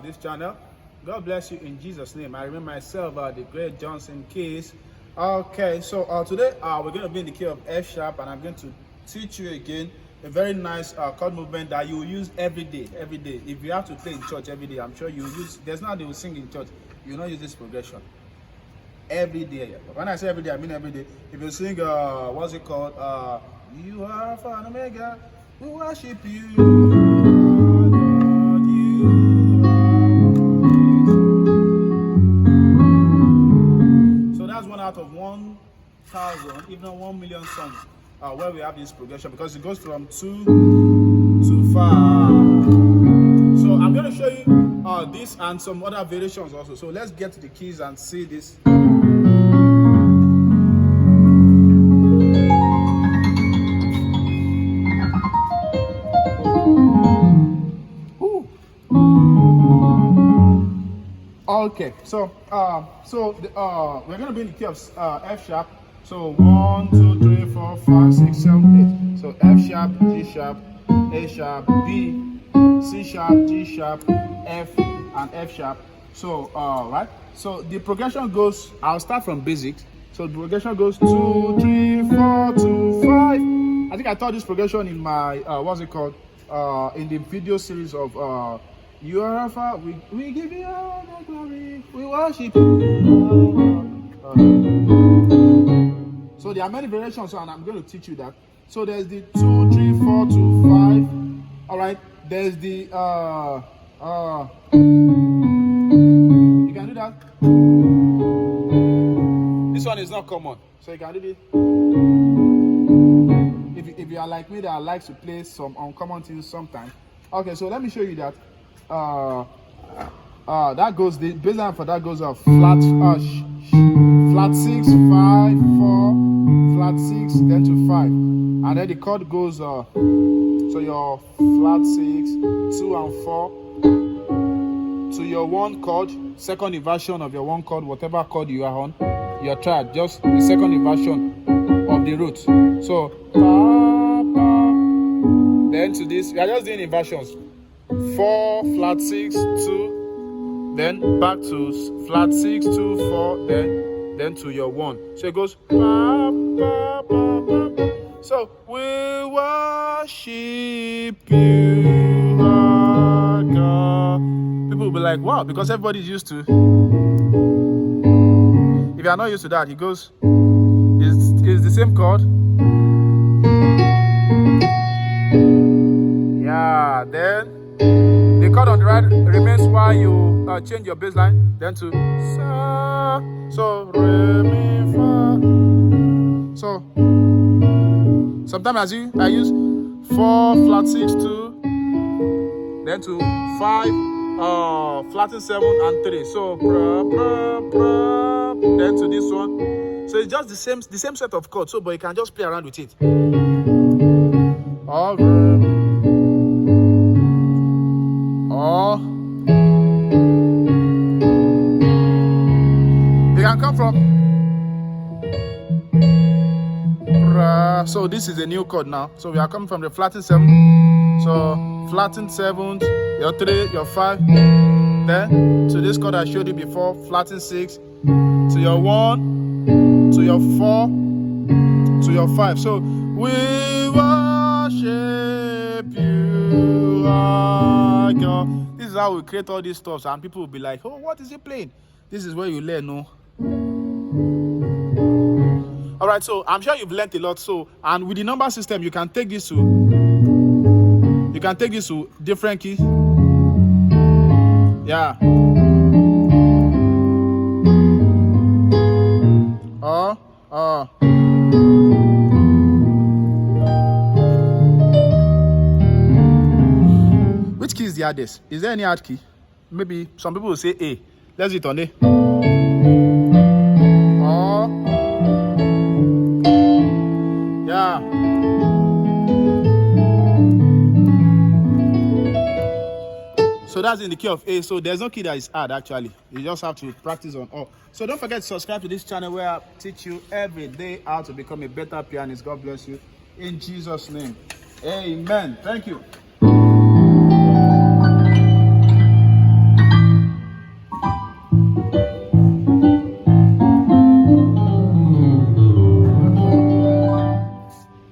this channel. God bless you in Jesus' name. I remember myself, the great Johnsonkeyz. Okay, so today we're going to be in the key of F sharp, and I'm going to teach you again a very nice chord movement that you will use every day. Every day, if you have to play in church every day, I'm sure you will use. There's not they will sing in church. You will not use this progression every day. When I say every day, I mean every day. If you sing, what's it called? You are Alpha and Omega. We worship you. That's 1 out of 1,000, if not 1 million songs where we have this progression, because it goes from 2 to 5. So I'm going to show you this and some other variations also. So let's get to the keys and see this. Okay, so we're gonna be in the key of F sharp. So 1, 2, 3, 4, 5, 6, 7, 8. So F sharp, G sharp, A sharp, B, C sharp, G sharp, F, and F sharp. So right. So the progression goes. I'll start from basics. So the progression goes 2, 3, 4, 2, 5. I think I taught this progression in my what's it called? In the video series of. You are Alpha, we give you all the glory, we worship you. So there are many variations, and I'm going to teach you that. So there's the 2, 3, 4, 2, 5. All right. There's the you can do that. This one is not common, so you can do this. If you are like me, that likes to play some uncommon things sometimes. Okay, so let me show you that. That goes, the baseline for that goes flat flat 6, 5, 4, flat 6, then to 5, and then the chord goes so your flat 6, 2 and 4 to your 1 chord, second inversion of your 1 chord, whatever chord you are on, your triad, just the second inversion of the root. So then to this, we are just doing inversions. 4, flat 6, 2, then back to flat 6, 2, 4, then to your 1. So it goes. So we worship you, our God. People will be like, wow, because everybody's used to. If you are not used to that, it goes. It's the same chord. Yeah, then. The chord on the right remains while you change your bass line, then to sa, so re mi fa. So sometimes I use 4, flat 6, 2, then to 5, flatten 7 and 3. So then to this one. So it's just the same set of chords. So but you can just play around with it. All right. You can come from. So this is a new chord now. So we are coming from the flattened 7. So flattened 7, your 3, your 5. Then to this chord I showed you before, flattened 6, to your 1, to your 4, to your 5. So we worship you, our God. This is how we create all these stuff, and people will be like, oh, what is he playing? This is where you learn, no? All right, so I'm sure you've learned a lot. So, and with the number system, you can take this to different keys. Yeah. Which key is the hardest? Is there any hard key? Maybe some people will say A. Let's do it on A. Yeah. So that's in the key of A. So there's no key that is hard actually. You just have to practice on all. So don't forget to subscribe to this channel where I teach you every day how to become a better pianist. God bless you. In Jesus' name. Amen. Thank you.